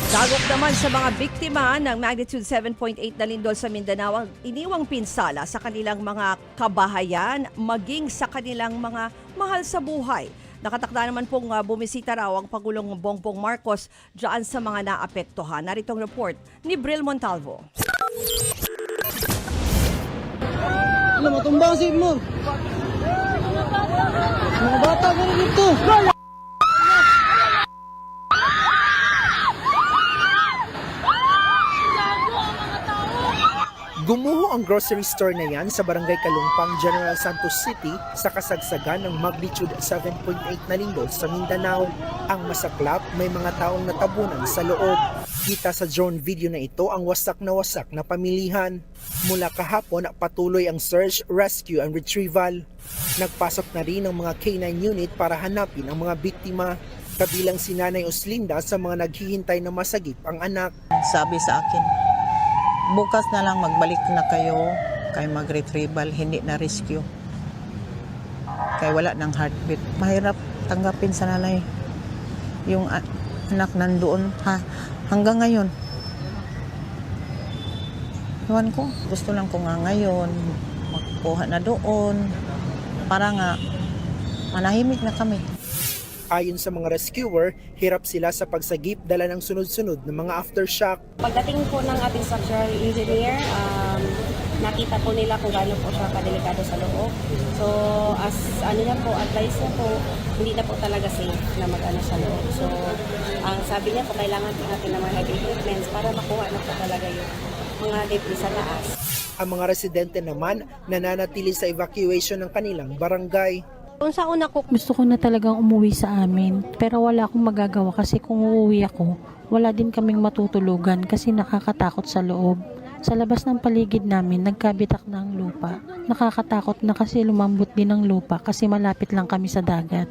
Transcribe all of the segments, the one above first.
Dagok naman sa mga biktima ng magnitude 7.8 na lindol sa Mindanao ang iniwang pinsala sa kanilang mga kabahayan maging sa kanilang mga mahal sa buhay. Nakatakda naman pong bumisita raw ang Pangulong Bongbong Marcos dyan sa mga naapektuhan. Narito ang report ni Bril Montalvo. Alam, matumba ang save mo. Mga bata ka rin dito. Gumuho ang grocery store na yan sa Barangay Kalumpang, General Santos City sa kasagsagan ng magnitude 7.8 na lindol sa Mindanao. Ang masaklap, may mga taong natabunan sa loob. Kita sa drone video na ito ang wasak na pamilihan. Mula kahapon, patuloy ang search, rescue and retrieval. Nagpasok na rin ang mga K9 unit para hanapin ang mga biktima. Kabilang si Nanay Oslinda sa mga naghihintay na masagip ang anak. Sabi sa akin, bukas na lang magbalik na kayo kay mag-retrieval, hindi na rescue. Kaya wala ng heartbeat. Mahirap tanggapin sa nanay. Yung anak nandoon hanggang ngayon. Iwan ko, gusto lang ko nga ngayon magkuha na doon para nga manahimik na kami. Ayon sa mga rescuer, hirap sila sa pagsagip dala ng sunod-sunod na mga aftershock. Pagdating po ng ating structural engineer, nakita po nila kung gaano po siya kadelikado sa loob. So, as advice niya po, hindi na po talaga safe na mag-ano sa loob. So, ang sabi niya po, kailangan po natin ng mga heavy equipments para makuha na po talaga yung mga debris sa taas. Ang mga residente naman nananatili sa evacuation ng kanilang barangay. Kung sa una ko, Gusto ko na talagang umuwi sa amin, pero wala akong magagawa kasi kung uuwi ako, wala din kaming matutulugan kasi nakakatakot sa loob. Sa labas ng paligid namin, nagkabitak na ang lupa. Nakakatakot na kasi lumambot din ang lupa kasi malapit lang kami sa dagat.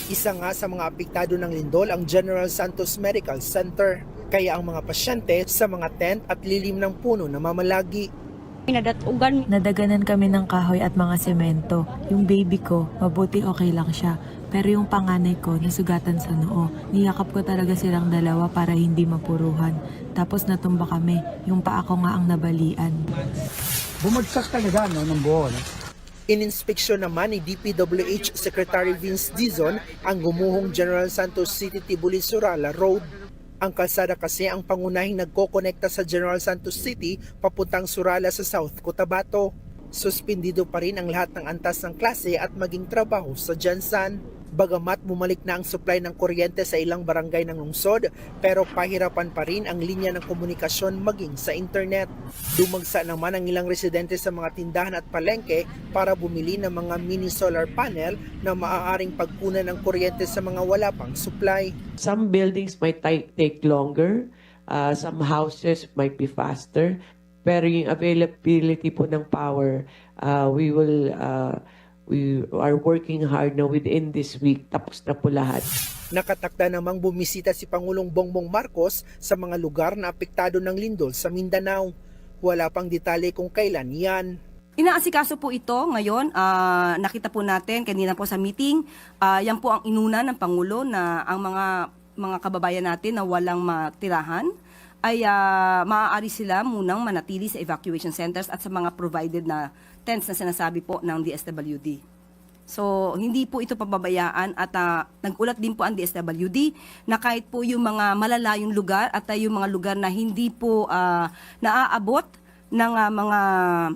Isa nga sa mga apektado ng lindol ang General Santos Medical Center. Kaya ang mga pasyente sa mga tent at lilim ng puno na mamalagi. pinadatugan. Nadaganan kami ng kahoy at mga semento. Yung baby ko, mabuti okay lang siya. Pero yung panganay ko, nasugatan sa noo. Niyakap ko talaga silang dalawa para hindi mapuruhan. Tapos natumba kami. Yung paa ko nga ang nabalian. Bumagsak talaga ng buo. Ininspeksyon naman ni DPWH Secretary Vince Dizon ang gumuhong General Santos City Tibuli Surala Road. Ang kalsada kasi ang pangunahing nagkokonekta sa General Santos City papuntang Surala sa South Cotabato. Suspendido pa rin ang lahat ng antas ng klase at maging trabaho sa Jansan. Bagamat bumalik na ang supply ng kuryente sa ilang barangay ng lungsod, pero pahirapan pa rin ang linya ng komunikasyon maging sa internet. Dumagsa naman ang ilang residente sa mga tindahan at palengke para bumili ng mga mini solar panel na maaaring pagkunan ng kuryente sa mga wala pang supply. Some buildings might take longer, some houses might be faster, pero yung availability po ng power, we are working hard na within this week, tapos na po lahat. Nakatakda namang bumisita si Pangulong Bongbong Marcos sa mga lugar na apektado ng lindol sa Mindanao. Wala pang detalye kung kailan yan. Inaasikaso po ito ngayon, nakita po natin kanina po sa meeting, yan po ang inuna ng Pangulo na ang mga kababayan natin na walang matirahan ay maaari sila munang manatili sa evacuation centers at sa mga provided na tents na sinasabi po ng DSWD. So, hindi po ito pababayaan at nag-ulat din po ang DSWD na kahit po yung mga malalayong lugar at yung mga lugar na hindi po naaabot ng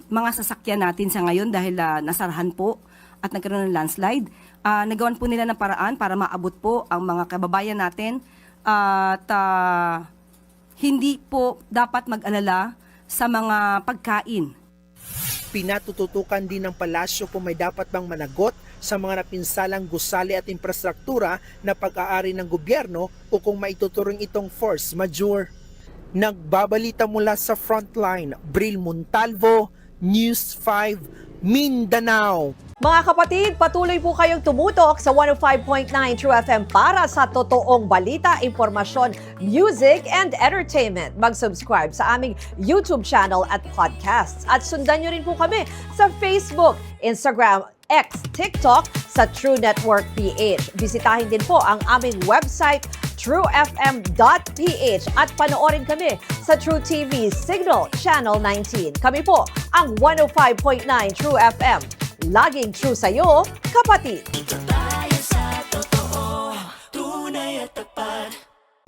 mga sasakyan natin sa ngayon dahil nasarahan po at nagkaroon ng landslide, nagawan po nila ng paraan para maabot po ang mga kababayan natin at hindi po dapat mag-alala sa mga pagkain. Pinatututukan din ng palasyo kung may dapat bang managot sa mga napinsalang gusali at infrastruktura na pag-aari ng gobyerno o kung maituturing itong force majeure. Nagbabalita mula sa Frontline, Bril Montalvo, News 5, Mindanao. Mga kapatid, patuloy po kayong tumutok sa 105.9 True FM para sa totoong balita, impormasyon, music, and entertainment. Mag-subscribe sa aming YouTube channel at podcasts. At sundan nyo rin po kami sa Facebook, Instagram, X, TikTok sa True Network PH. Bisitahin din po ang aming website, truefm.ph at panoorin kami sa True TV Signal Channel 19. Kami po ang 105.9 True FM. Laging true sa'yo, kapatid.